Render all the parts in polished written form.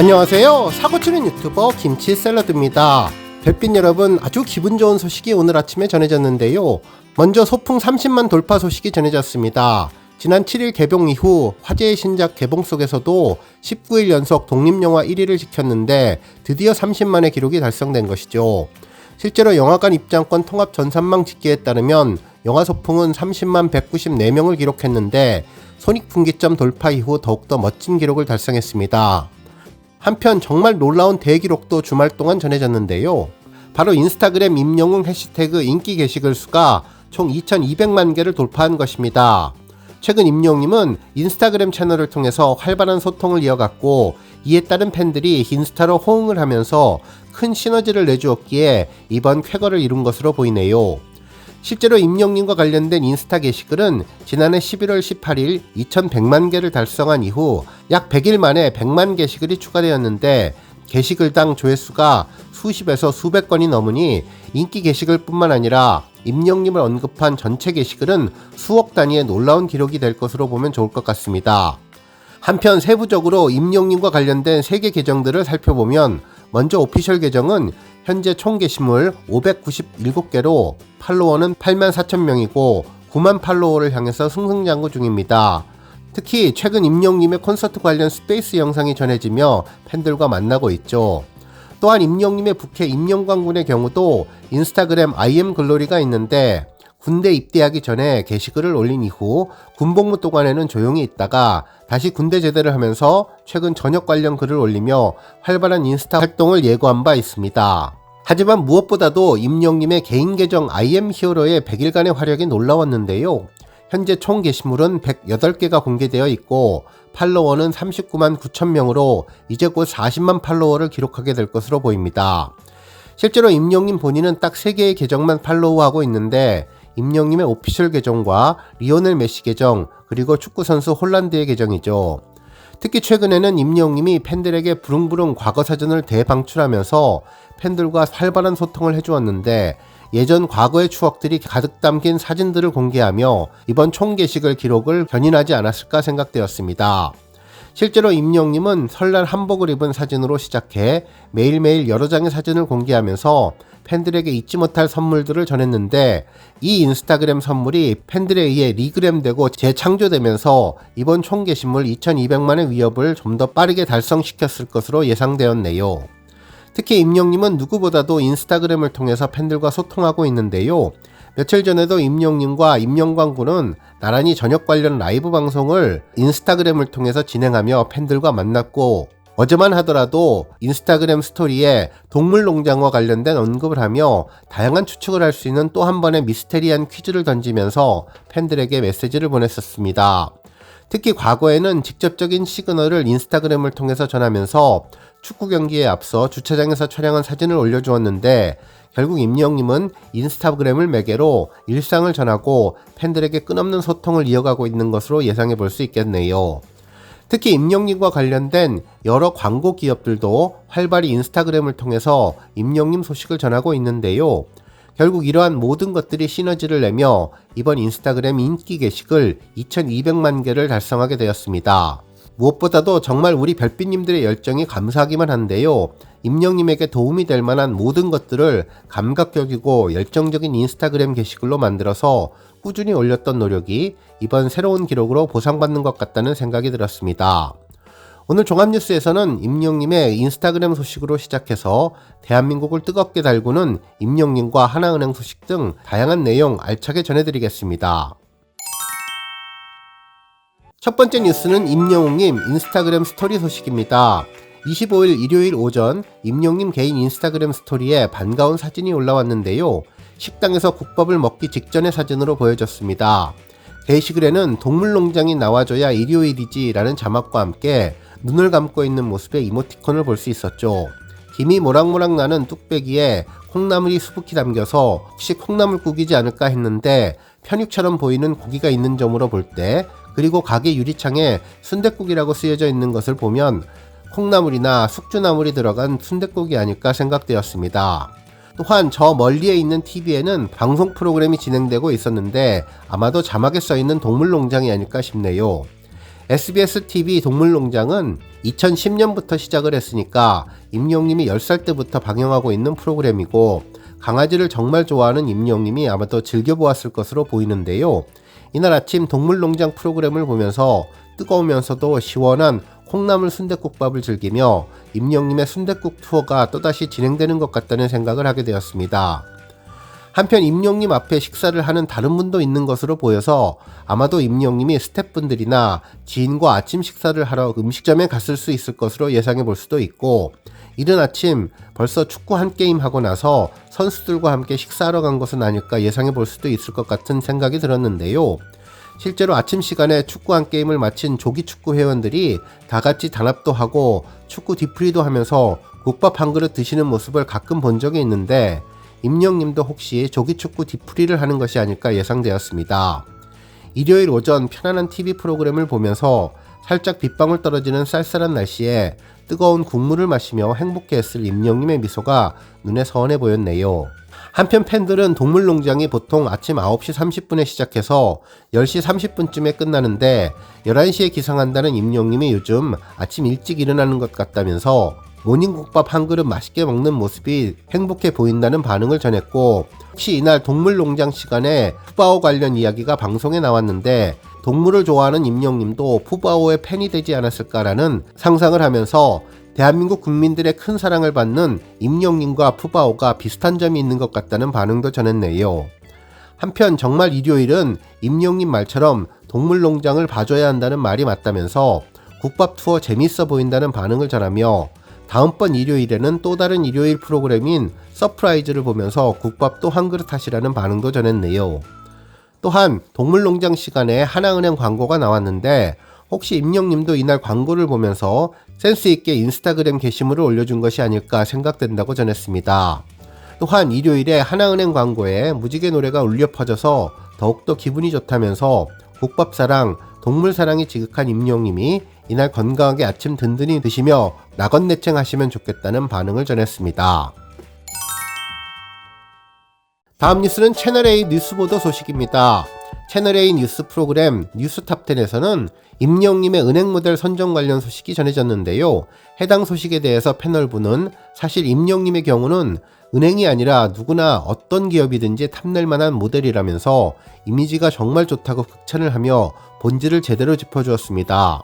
안녕하세요. 사고치는 유튜버 김치샐러드입니다. 별빛 여러분, 아주 기분 좋은 소식이 오늘 아침에 전해졌는데요. 먼저 소풍 30만 돌파 소식이 전해졌습니다. 지난 7일 개봉 이후 화제의 신작 개봉 속에서도 19일 연속 독립영화 1위를 지켰는데 드디어 30만의 기록이 달성된 것이죠. 실제로 영화관 입장권 통합 전산망 집계에 따르면 영화 소풍은 30만 194명을 기록했는데 손익분기점 돌파 이후 더욱더 멋진 기록을 달성했습니다. 한편 정말 놀라운 대기록도 주말 동안 전해졌는데요. 바로 인스타그램 임영웅 해시태그 인기 게시글 수가 총 2200만 개를 돌파한 것입니다. 최근 임영웅님은 인스타그램 채널을 통해서 활발한 소통을 이어갔고 이에 따른 팬들이 인스타로 호응을 하면서 큰 시너지를 내주었기에 이번 쾌거를 이룬 것으로 보이네요. 실제로 임영웅님과 관련된 인스타 게시글은 지난해 11월 18일 2100만 개를 달성한 이후 약 100일 만에 100만 게시글이 추가되었는데 게시글당 조회수가 수십에서 수백 건이 넘으니 인기 게시글뿐만 아니라 임영웅님을 언급한 전체 게시글은 수억 단위의 놀라운 기록이 될 것으로 보면 좋을 것 같습니다. 한편 세부적으로 임영웅님과 관련된 3개 계정들을 살펴보면 먼저 오피셜 계정은 현재 총 게시물 597개로 팔로워는 84,000명이고 9만 팔로워를 향해서 승승장구 중입니다. 특히 최근 임영웅님의 콘서트 관련 스페이스 영상이 전해지며 팬들과 만나고 있죠. 또한 임영웅님의 부캐 임영광군의 경우도 인스타그램 IM글로리가 있는데 군대 입대하기 전에 게시글을 올린 이후 군복무 동안에는 조용히 있다가 다시 군대 제대를 하면서 최근 전역 관련 글을 올리며 활발한 인스타 활동을 예고한 바 있습니다. 하지만 무엇보다도 임영웅님의 개인 계정 IM히어로의 100일간의 활약이 놀라웠는데요. 현재 총 게시물은 108개가 공개되어 있고 팔로워는 39만 9천 명으로 이제 곧 40만 팔로워를 기록하게 될 것으로 보입니다. 실제로 임영웅님 본인은 딱 3개의 계정만 팔로우하고 있는데 임영웅님의 오피셜 계정과 리오넬 메시 계정 그리고 축구선수 홀란드의 계정이죠. 특히 최근에는 임영웅님이 팬들에게 부릉부릉 과거 사진을 대방출하면서 팬들과 활발한 소통을 해주었는데 예전 과거의 추억들이 가득 담긴 사진들을 공개하며 이번 총 게시글 기록을 견인하지 않았을까 생각되었습니다. 실제로 임영웅님은 설날 한복을 입은 사진으로 시작해 매일매일 여러 장의 사진을 공개하면서 팬들에게 잊지 못할 선물들을 전했는데 이 인스타그램 선물이 팬들에 의해 리그램되고 재창조되면서 이번 총 게시물 2200만의 위협을 좀 더 빠르게 달성시켰을 것으로 예상되었네요. 특히 임영웅님은 누구보다도 인스타그램을 통해서 팬들과 소통하고 있는데요. 며칠 전에도 임영웅님과 임영광군은 나란히 저녁 관련 라이브 방송을 인스타그램을 통해서 진행하며 팬들과 만났고 어제만 하더라도 인스타그램 스토리에 동물농장과 관련된 언급을 하며 다양한 추측을 할 수 있는 또 한 번의 미스테리한 퀴즈를 던지면서 팬들에게 메시지를 보냈었습니다. 특히 과거에는 직접적인 시그널을 인스타그램을 통해서 전하면서 축구 경기에 앞서 주차장에서 촬영한 사진을 올려주었는데 결국 임영웅님은 인스타그램을 매개로 일상을 전하고 팬들에게 끝없는 소통을 이어가고 있는 것으로 예상해 볼 수 있겠네요. 특히 임영웅님과 관련된 여러 광고 기업들도 활발히 인스타그램을 통해서 임영웅님 소식을 전하고 있는데요. 결국 이러한 모든 것들이 시너지를 내며 이번 인스타그램 인기 게시글 2200만 개를 달성하게 되었습니다. 무엇보다도 정말 우리 별빛님들의 열정이 감사하기만 한데요. 임영웅님에게 도움이 될 만한 모든 것들을 감각적이고 열정적인 인스타그램 게시글로 만들어서 꾸준히 올렸던 노력이 이번 새로운 기록으로 보상받는 것 같다는 생각이 들었습니다. 오늘 종합뉴스에서는 임영웅님의 인스타그램 소식으로 시작해서 대한민국을 뜨겁게 달구는 임영웅님과 하나은행 소식 등 다양한 내용 알차게 전해드리겠습니다. 첫 번째 뉴스는 임영웅님 인스타그램 스토리 소식입니다. 25일 일요일 오전 임영웅님 개인 인스타그램 스토리에 반가운 사진이 올라왔는데요. 식당에서 국밥을 먹기 직전의 사진으로 보여졌습니다. 게시글에는 동물농장이 나와줘야 일요일이지 라는 자막과 함께 눈을 감고 있는 모습의 이모티콘을 볼 수 있었죠. 김이 모락모락 나는 뚝배기에 콩나물이 수북히 담겨서 혹시 콩나물국이지 않을까 했는데 편육처럼 보이는 고기가 있는 점으로 볼 때 그리고 가게 유리창에 순댓국이라고 쓰여져 있는 것을 보면 콩나물이나 숙주나물이 들어간 순댓국이 아닐까 생각되었습니다. 또한 저 멀리에 있는 TV에는 방송 프로그램이 진행되고 있었는데 아마도 자막에 써있는 동물농장이 아닐까 싶네요. SBS TV 동물농장은 2010년부터 시작을 했으니까 임영님이 10살 때부터 방영하고 있는 프로그램이고 강아지를 정말 좋아하는 임영님이 아마도 즐겨보았을 것으로 보이는데요. 이날 아침 동물농장 프로그램을 보면서 뜨거우면서도 시원한 콩나물 순댓국밥을 즐기며 임영님의 순댓국 투어가 또다시 진행되는 것 같다는 생각을 하게 되었습니다. 한편 임영님 앞에 식사를 하는 다른 분도 있는 것으로 보여서 아마도 임영님이 스태프분들이나 지인과 아침 식사를 하러 음식점에 갔을 수 있을 것으로 예상해 볼 수도 있고, 이른 아침 벌써 축구 한 게임 하고 나서 선수들과 함께 식사하러 간 것은 아닐까 예상해 볼 수도 있을 것 같은 생각이 들었는데요. 실제로 아침 시간에 축구 한 게임을 마친 조기 축구 회원들이 다 같이 단합도 하고 축구 뒤풀이도 하면서 국밥 한 그릇 드시는 모습을 가끔 본 적이 있는데, 임영님도 혹시 조기 축구 뒤풀이를 하는 것이 아닐까 예상되었습니다. 일요일 오전 편안한 TV 프로그램을 보면서 살짝 빗방울 떨어지는 쌀쌀한 날씨에 뜨거운 국물을 마시며 행복해했을 임영님의 미소가 눈에 선해 보였네요. 한편 팬들은 동물농장이 보통 아침 9시 30분에 시작해서 10시 30분쯤에 끝나는데 11시에 기상한다는 임영님이 요즘 아침 일찍 일어나는 것 같다면서 모닝국밥 한 그릇 맛있게 먹는 모습이 행복해 보인다는 반응을 전했고, 혹시 이날 동물농장 시간에 푸바오 관련 이야기가 방송에 나왔는데 동물을 좋아하는 임영님도 푸바오의 팬이 되지 않았을까라는 상상을 하면서 대한민국 국민들의 큰 사랑을 받는 임영님과 푸바오가 비슷한 점이 있는 것 같다는 반응도 전했네요. 한편 정말 일요일은 임영님 말처럼 동물농장을 봐줘야 한다는 말이 맞다면서 국밥 투어 재밌어 보인다는 반응을 전하며 다음번 일요일에는 또 다른 일요일 프로그램인 서프라이즈를 보면서 국밥도 한 그릇 하시라는 반응도 전했네요. 또한 동물농장 시간에 하나은행 광고가 나왔는데 혹시 임영님도 이날 광고를 보면서 센스있게 인스타그램 게시물을 올려준 것이 아닐까 생각된다고 전했습니다. 또한 일요일에 하나은행 광고에 무지개 노래가 울려 퍼져서 더욱더 기분이 좋다면서 국밥사랑, 동물사랑이 지극한 임영님이 이날 건강하게 아침 든든히 드시며 낙원내청 하시면 좋겠다는 반응을 전했습니다. 다음 뉴스는 채널A 뉴스보도 소식입니다. 채널A 뉴스 프로그램 뉴스탑10에서는 임영님의 은행 모델 선정 관련 소식이 전해졌는데요. 해당 소식에 대해서 패널부는 사실 임영님의 경우는 은행이 아니라 누구나 어떤 기업이든지 탐낼 만한 모델이라면서 이미지가 정말 좋다고 극찬을 하며 본질을 제대로 짚어주었습니다.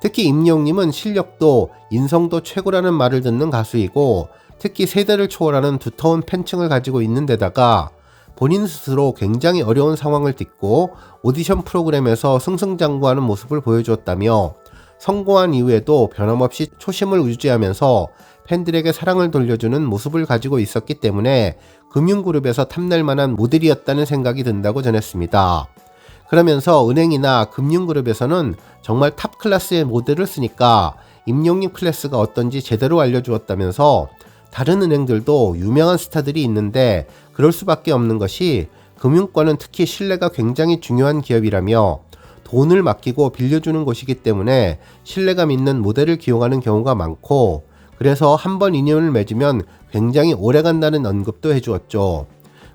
특히 임영님은 실력도 인성도 최고라는 말을 듣는 가수이고 특히 세대를 초월하는 두터운 팬층을 가지고 있는 데다가 본인 스스로 굉장히 어려운 상황을 딛고 오디션 프로그램에서 승승장구하는 모습을 보여주었다며 성공한 이후에도 변함없이 초심을 유지하면서 팬들에게 사랑을 돌려주는 모습을 가지고 있었기 때문에 금융그룹에서 탐낼 만한 모델이었다는 생각이 든다고 전했습니다. 그러면서 은행이나 금융그룹에서는 정말 탑 클래스의 모델을 쓰니까 임영님 클래스가 어떤지 제대로 알려주었다면서 다른 은행들도 유명한 스타들이 있는데 그럴 수밖에 없는 것이 금융권은 특히 신뢰가 굉장히 중요한 기업이라며 돈을 맡기고 빌려주는 곳이기 때문에 신뢰감 있는 모델을 기용하는 경우가 많고 그래서 한번 인연을 맺으면 굉장히 오래 간다는 언급도 해주었죠.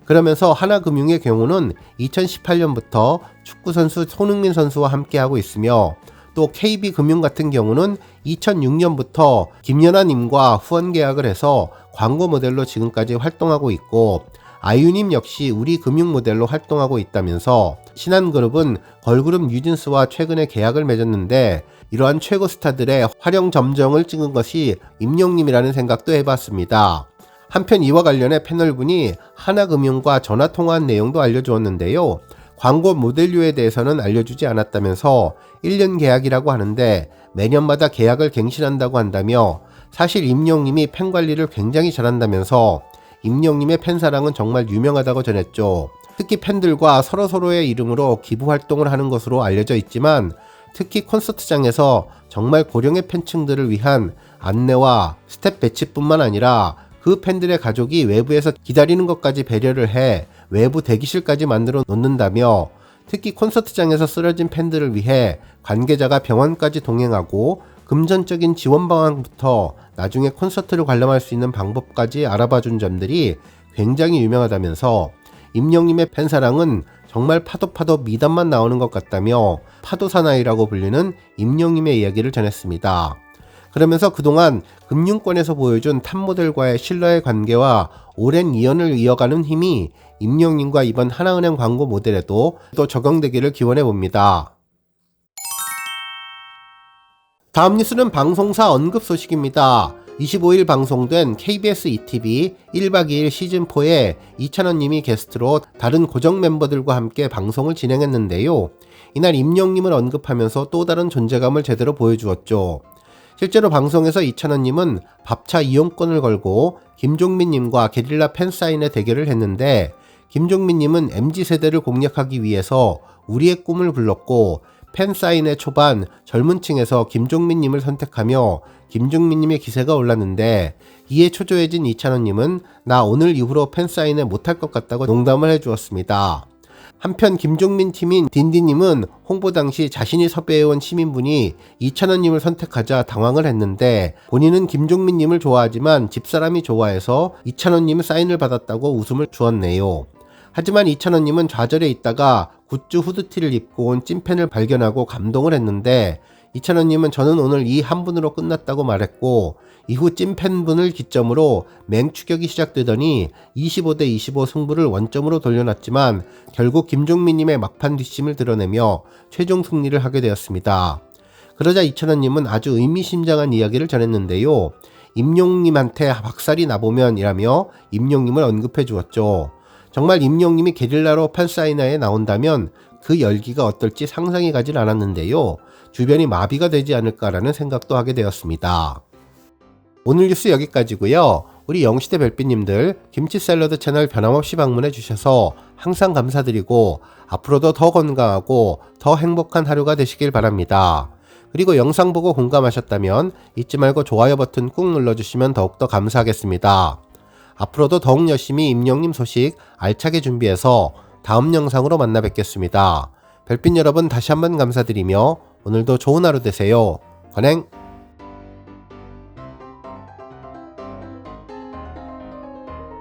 그러면서 하나금융의 경우는 2018년부터 축구선수 손흥민 선수와 함께하고 있으며 또 KB금융 같은 경우는 2006년부터 김연아님과 후원 계약을 해서 광고 모델로 지금까지 활동하고 있고 아유님 역시 우리 금융 모델로 활동하고 있다면서 신한그룹은 걸그룹 뉴진스와 최근에 계약을 맺었는데 이러한 최고 스타들의 활용 점정을 찍은 것이 임영님이라는 생각도 해봤습니다. 한편 이와 관련해 패널분이 하나금융과 전화통화한 내용도 알려주었는데요. 광고 모델료에 대해서는 알려주지 않았다면서 1년 계약이라고 하는데 매년마다 계약을 갱신한다고 한다며 사실 임영님이 팬관리를 굉장히 잘한다면서 임영님의 팬사랑은 정말 유명하다고 전했죠. 특히 팬들과 서로서로의 이름으로 기부활동을 하는 것으로 알려져 있지만 특히 콘서트장에서 정말 고령의 팬층들을 위한 안내와 스텝 배치뿐만 아니라 그 팬들의 가족이 외부에서 기다리는 것까지 배려를 해 외부 대기실까지 만들어 놓는다며 특히 콘서트장에서 쓰러진 팬들을 위해 관계자가 병원까지 동행하고 금전적인 지원 방안부터 나중에 콘서트를 관람할 수 있는 방법까지 알아봐준 점들이 굉장히 유명하다면서 임영님의 팬사랑은 정말 파도 미담만 나오는 것 같다며 파도사나이라고 불리는 임영님의 이야기를 전했습니다. 그러면서 그동안 금융권에서 보여준 탑모델과의 신뢰의 관계와 오랜 이연을 이어가는 힘이 임영님과 이번 하나은행 광고 모델에도 또 적용되기를 기원해 봅니다. 다음 뉴스는 방송사 언급 소식입니다. 25일 방송된 KBS ETV 1박 2일 시즌4에 이찬원님이 게스트로 다른 고정 멤버들과 함께 방송을 진행했는데요. 이날 임영님을 언급하면서 또 다른 존재감을 제대로 보여주었죠. 실제로 방송에서 이찬원님은 밥차 이용권을 걸고 김종민님과 게릴라 팬사인회 대결을 했는데, 김종민님은 MZ세대를 공략하기 위해서 우리의 꿈을 불렀고, 팬사인회 초반 젊은 층에서 김종민님을 선택하며 김종민님의 기세가 올랐는데, 이에 초조해진 이찬원님은 나 오늘 이후로 팬사인회 못할 것 같다고 농담을 해주었습니다. 한편 김종민 팀인 딘디님은 홍보 당시 자신이 섭외해온 시민분이 이찬원님을 선택하자 당황을 했는데, 본인은 김종민님을 좋아하지만 집사람이 좋아해서 이찬원님 사인을 받았다고 웃음을 주었네요. 하지만 이찬원님은 좌절해 있다가 굿즈 후드티를 입고 온 찐팬을 발견하고 감동을 했는데, 이찬원님은 저는 오늘 이 한 분으로 끝났다고 말했고, 이후 찐팬분을 기점으로 맹추격이 시작되더니 25대 25 승부를 원점으로 돌려놨지만 결국 김종민님의 막판 뒷심을 드러내며 최종 승리를 하게 되었습니다. 그러자 이찬원님은 아주 의미심장한 이야기를 전했는데요. 임용님한테 박살이 나보면 이라며 임용님을 언급해 주었죠. 정말 임용님이 게릴라로 팬사인회에 나온다면 그 열기가 어떨지 상상이 가진 않았는데요. 주변이 마비가 되지 않을까라는 생각도 하게 되었습니다. 오늘 뉴스 여기까지고요. 우리 영시대 별빛님들 김치 샐러드 채널 변함없이 방문해 주셔서 항상 감사드리고 앞으로도 더 건강하고 더 행복한 하루가 되시길 바랍니다. 그리고 영상 보고 공감하셨다면 잊지 말고 좋아요 버튼 꾹 눌러주시면 더욱더 감사하겠습니다. 앞으로도 더욱 열심히 임영님 소식 알차게 준비해서 다음 영상으로 만나 뵙겠습니다. 별빛 여러분 다시 한번 감사드리며 오늘도 좋은 하루 되세요. 관행!